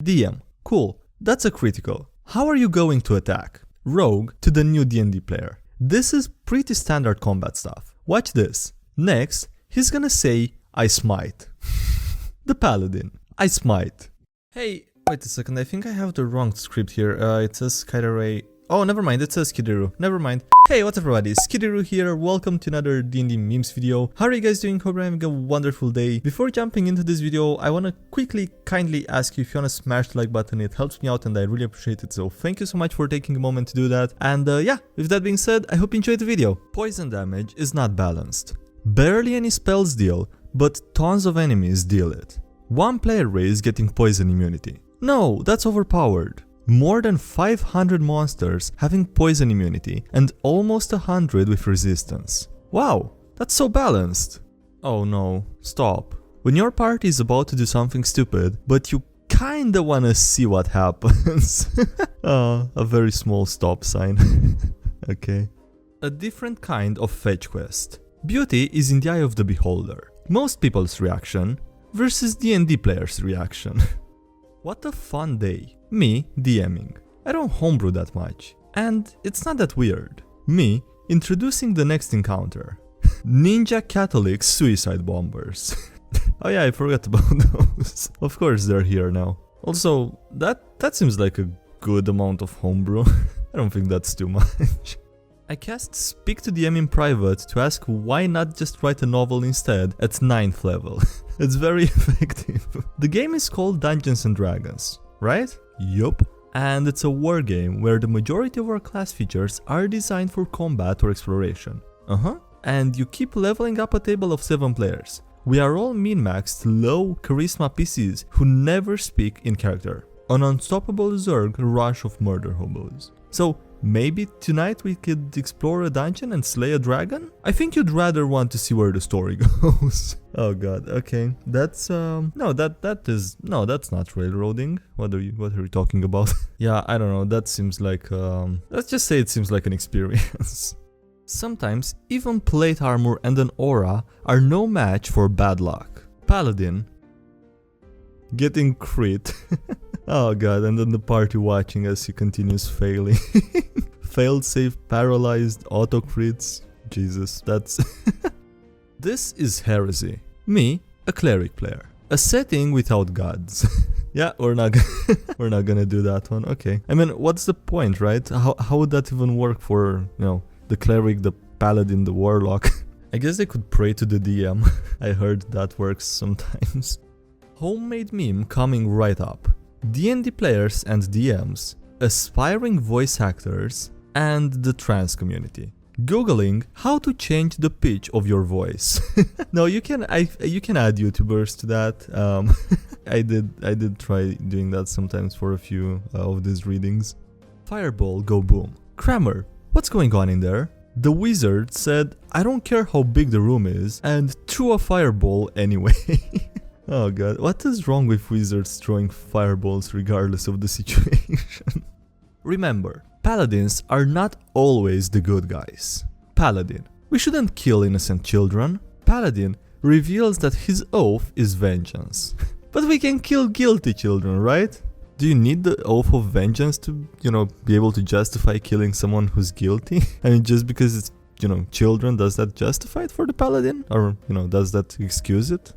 DM. Cool. That's a critical. How are you going to attack? Rogue to the new D&D player. This is pretty standard combat stuff. Watch this. Next, he's gonna say, I smite. The paladin. I smite. Hey, wait a second, I think I have the wrong script here. It says SkyDieRay. Oh, never mind, it says SkyDieRay. Never mind. Hey, what's up everybody, SkyDieRay here, welcome to another D&D memes video. How are you guys doing? Hope you're having a wonderful day. Before jumping into this video, I wanna kindly ask you if you wanna smash the like button. It helps me out and I really appreciate it, so thank you so much for taking a moment to do that. And yeah, with that being said, I hope you enjoyed the video. Poison damage is not balanced. Barely any spells deal, but tons of enemies deal it. One player race getting poison immunity. No, that's overpowered. More than 500 monsters having poison immunity and almost 100 with resistance. Wow, that's so balanced. Oh no, stop. When your party is about to do something stupid, but you kinda wanna see what happens. A very small stop sign. Okay. A different kind of fetch quest. Beauty is in the eye of the beholder. Most people's reaction versus D&D players' reaction. What a fun day. Me DMing. I don't homebrew that much. And it's not that weird. Me introducing the next encounter. Ninja Catholic suicide bombers. Oh yeah, I forgot about those. Of course they're here now. Also, that seems like a good amount of homebrew. I don't think that's too much. I cast Speak to DM in private to ask why not just write a novel instead at 9th level. It's very effective. The game is called Dungeons and Dragons, right? Yup. And it's a war game where the majority of our class features are designed for combat or exploration. And you keep leveling up a table of 7 players. We are all min-maxed, low charisma PCs who never speak in character. An unstoppable Zerg rush of murder hobos. So, maybe tonight we could explore a dungeon and slay a dragon? I think you'd rather want to see where the story goes. Oh god, okay. That's no, that's not railroading. What are you talking about? Yeah, I don't know. That seems like let's just say it seems like an experience. Sometimes even plate armor and an aura are no match for bad luck. Paladin getting crit. Oh god, and then the party watching as he continues failing. Failed save, paralyzed, auto crits. Jesus, that's... This is heresy. Me, a cleric player. A setting without gods. Yeah, we're not gonna do that one. Okay. I mean, what's the point, right? How would that even work for, you know, the cleric, the paladin, the warlock? I guess they could pray to the DM. I heard that works sometimes. Homemade meme coming right up. D&D players and DMs, aspiring voice actors, and the trans community. Googling how to change the pitch of your voice. No, you can add YouTubers to that. I did try doing that sometimes for a few of these readings. Fireball go boom. Kramer, what's going on in there? The wizard said, I don't care how big the room is, and threw a fireball anyway. Oh god, what is wrong with wizards throwing fireballs regardless of the situation? Remember, paladins are not always the good guys. Paladin, we shouldn't kill innocent children. Paladin reveals that his oath is vengeance. But we can kill guilty children, right? Do you need the oath of vengeance to, you know, be able to justify killing someone who's guilty? I mean, just because it's, you know, children, does that justify it for the paladin? Or, you know, does that excuse it?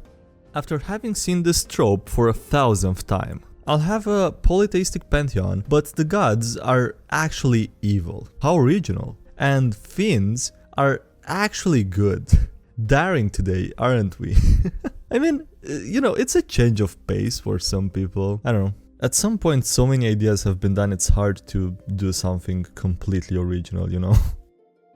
After having seen this trope for 1000th time, I'll have a polytheistic pantheon, but the gods are actually evil. How original. And fiends are actually good. Daring today, aren't we? I mean, you know, it's a change of pace for some people. I don't know. At some point, so many ideas have been done, it's hard to do something completely original, you know?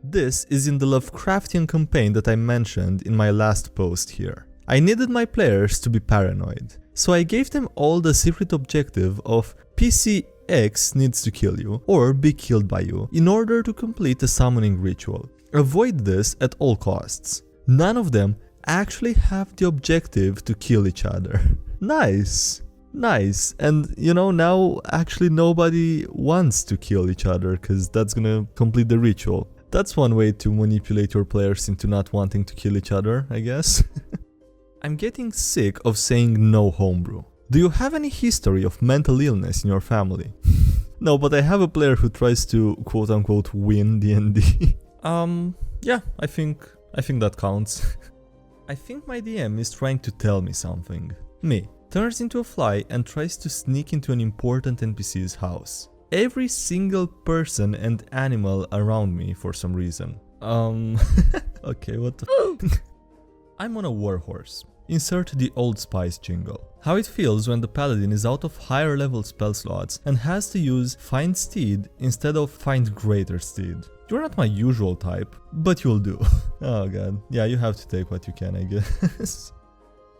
This is in the Lovecraftian campaign that I mentioned in my last post here. I needed my players to be paranoid, so I gave them all the secret objective of PCX needs to kill you or be killed by you in order to complete a summoning ritual. Avoid this at all costs. None of them actually have the objective to kill each other. Nice. Nice. And you know, now actually nobody wants to kill each other because that's gonna complete the ritual. That's one way to manipulate your players into not wanting to kill each other, I guess. I'm getting sick of saying no homebrew. Do you have any history of mental illness in your family? No, but I have a player who tries to quote-unquote win D&D. Yeah, I think that counts. I think my DM is trying to tell me something. Me turns into a fly and tries to sneak into an important NPC's house. Every single person and animal around me for some reason. Okay, what the I'm on a warhorse. Insert the Old Spice jingle. How it feels when the paladin is out of higher level spell slots and has to use Find Steed instead of Find Greater Steed. You're not my usual type, but you'll do. Oh god, yeah, you have to take what you can, I guess.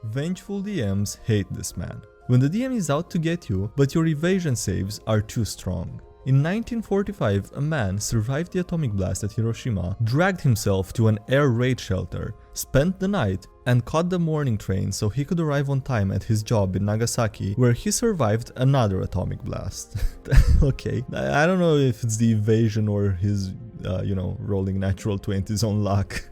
Vengeful DMs hate this man. When the DM is out to get you, but your evasion saves are too strong. In 1945, a man survived the atomic blast at Hiroshima, dragged himself to an air raid shelter, spent the night, and caught the morning train so he could arrive on time at his job in Nagasaki, where he survived another atomic blast. Okay, I don't know if it's the evasion or his, rolling natural 20s on luck.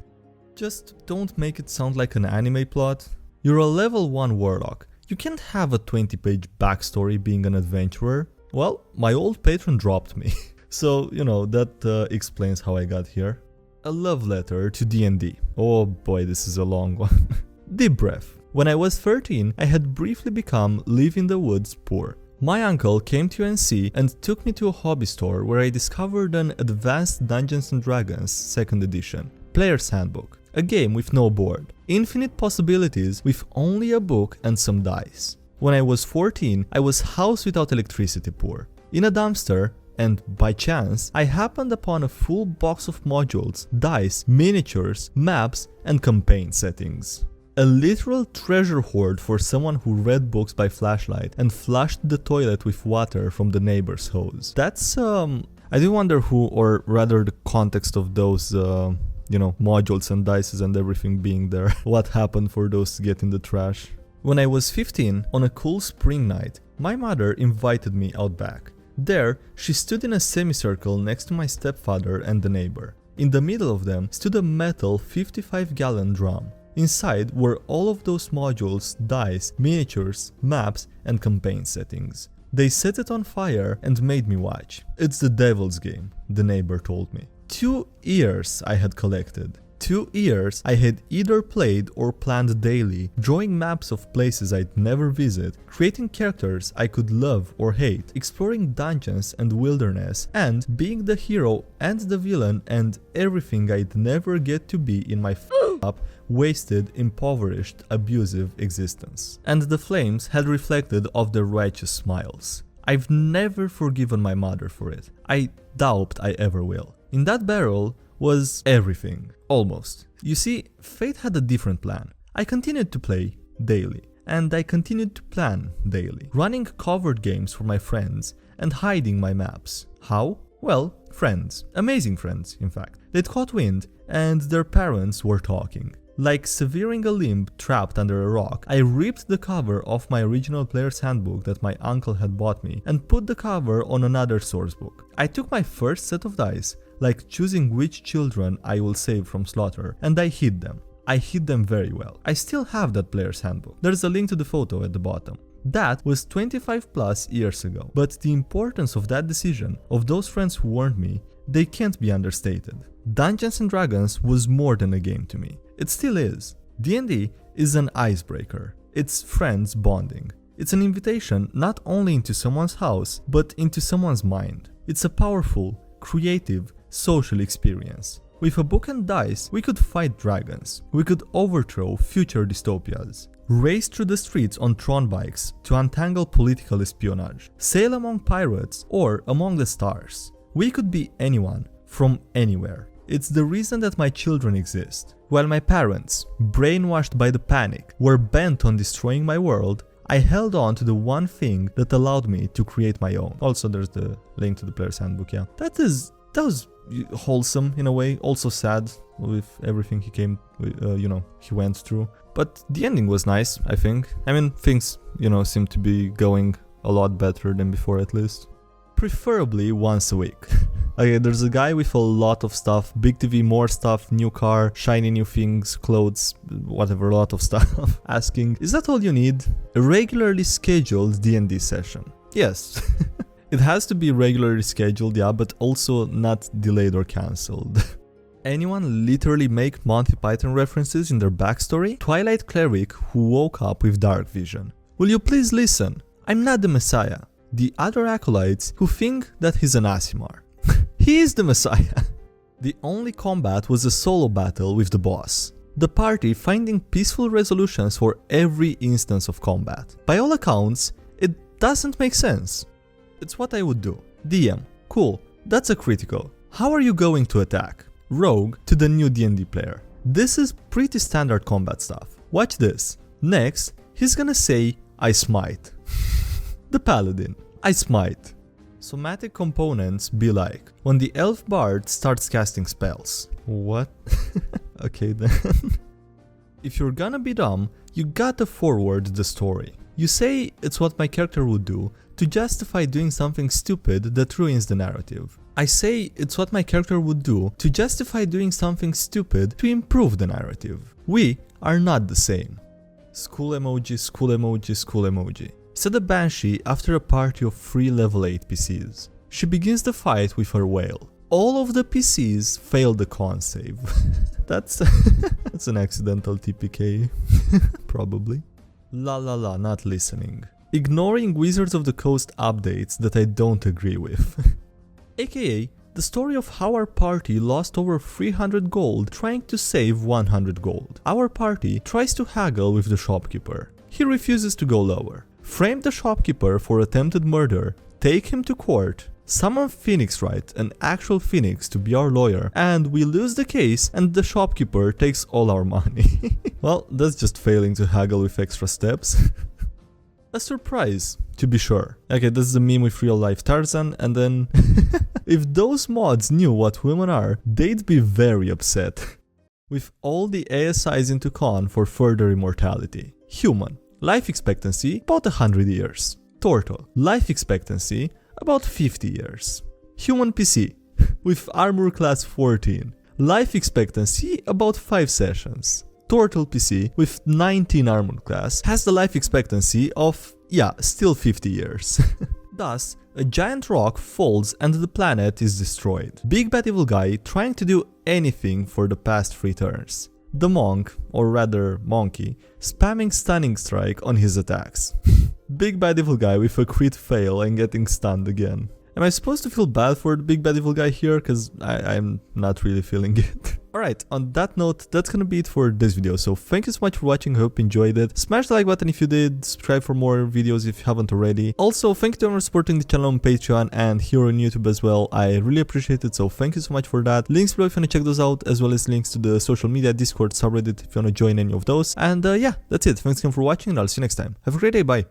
Just don't make it sound like an anime plot. You're a level 1 warlock. You can't have a 20-page backstory being an adventurer. Well, my old patron dropped me, so, that explains how I got here. A love letter to D&D. Oh boy, this is a long one. Deep breath. When I was 13, I had briefly become live in the woods poor. My uncle came to UNC and took me to a hobby store where I discovered an Advanced Dungeons & Dragons 2nd edition, Player's Handbook. A game with no board. Infinite possibilities with only a book and some dice. When I was 14, I was house without electricity poor. In a dumpster, and by chance, I happened upon a full box of modules, dice, miniatures, maps, and campaign settings. A literal treasure hoard for someone who read books by flashlight and flushed the toilet with water from the neighbor's hose. That's, I do wonder who, or rather the context of those, modules and dices and everything being there. What happened for those to get in the trash? When I was 15, on a cool spring night, my mother invited me out back. There, she stood in a semicircle next to my stepfather and the neighbor. In the middle of them stood a metal 55-gallon drum. Inside were all of those modules, dice, miniatures, maps, and campaign settings. They set it on fire and made me watch. It's the devil's game, the neighbor told me. 2 years I had collected. 2 years I had either played or planned daily, drawing maps of places I'd never visit, creating characters I could love or hate, exploring dungeons and wilderness, and being the hero and the villain and everything I'd never get to be in my up, wasted, impoverished, abusive existence. And the flames had reflected off their righteous smiles. I've never forgiven my mother for it. I doubt I ever will. In that barrel was everything. Almost. You see, fate had a different plan. I continued to play daily, and I continued to plan daily, running covered games for my friends and hiding my maps. How? Well, friends. Amazing friends, in fact. They'd caught wind, and their parents were talking. Like severing a limb trapped under a rock, I ripped the cover off my original Player's Handbook that my uncle had bought me and put the cover on another source book. I took my first set of dice, like choosing which children I will save from slaughter, and I hid them. I hid them very well. I still have that Player's Handbook. There's a link to the photo at the bottom. That was 25 plus years ago, but the importance of that decision, of those friends who warned me, they can't be understated. Dungeons & Dragons was more than a game to me. It still is. D&D is an icebreaker. It's friends bonding. It's an invitation not only into someone's house, but into someone's mind. It's a powerful, creative, social experience. With a book and dice, we could fight dragons. We could overthrow future dystopias. Race through the streets on Tron bikes to untangle political espionage. Sail among pirates or among the stars. We could be anyone, from anywhere. It's the reason that my children exist. While my parents, brainwashed by the panic, were bent on destroying my world, I held on to the one thing that allowed me to create my own. Also, there's the link to the Player's Handbook, yeah. That was wholesome in a way, also sad with everything he went through. But the ending was nice, I think. I mean, things, seem to be going a lot better than before at least. Preferably once a week. Okay, there's a guy with a lot of stuff, big TV, more stuff, new car, shiny new things, clothes, whatever, a lot of stuff, asking, is that all you need? A regularly scheduled D&D session. Yes. It has to be regularly scheduled, yeah, but also not delayed or cancelled. Anyone literally make Monty Python references in their backstory? Twilight cleric who woke up with dark vision. Will you please listen? I'm not the Messiah. The other acolytes who think that he's an Aasimar. He is the Messiah. The only combat was a solo battle with the boss. The party finding peaceful resolutions for every instance of combat. By all accounts, it doesn't make sense. It's what I would do. DM. Cool. That's a critical. How are you going to attack? Rogue to the new D&D player. This is pretty standard combat stuff. Watch this. Next, he's gonna say, I smite. The paladin. I smite. Somatic components be like, when the elf bard starts casting spells. What? Okay then. If you're gonna be dumb, you gotta forward the story. You say it's what my character would do to justify doing something stupid that ruins the narrative. I say it's what my character would do to justify doing something stupid to improve the narrative. We are not the same. School emoji, school emoji, school emoji. Said a banshee after a party of 3 level 8 PCs. She begins the fight with her whale. All of the PCs fail the con save. That's an accidental TPK. Probably. La la la, not listening. Ignoring Wizards of the Coast updates that I don't agree with. AKA, the story of how our party lost over 300 gold trying to save 100 gold. Our party tries to haggle with the shopkeeper. He refuses to go lower. Frame the shopkeeper for attempted murder, take him to court, summon Phoenix Wright, an actual Phoenix, to be our lawyer, and we lose the case and the shopkeeper takes all our money. Well, that's just failing to haggle with extra steps. A surprise, to be sure. Okay, that's the meme with real life Tarzan, and then... If those mods knew what women are, they'd be very upset. With all the ASIs into con for further immortality. Human. Life expectancy, about 100 years. Turtle. Life expectancy, about 50 years. Human PC. With armor class 14. Life expectancy, about 5 sessions. Turtle PC with 19 armor class has the life expectancy of, yeah, still 50 years. Thus, a giant rock falls and the planet is destroyed. Big bad evil guy trying to do anything for the past 3 turns. The monk, or rather monkey, spamming stunning strike on his attacks. Big bad evil guy with a crit fail and getting stunned again. Am I supposed to feel bad for the big bad evil guy here? Cause I'm not really feeling it. Alright, on that note, that's gonna be it for this video, so thank you so much for watching, hope you enjoyed it. Smash the like button if you did, subscribe for more videos if you haven't already. Also, thank you to everyone supporting the channel on Patreon and here on YouTube as well, I really appreciate it, so thank you so much for that. Links below if you wanna check those out, as well as links to the social media, Discord, subreddit if you wanna join any of those. And yeah, that's it, thanks again for watching and I'll see you next time. Have a great day, bye!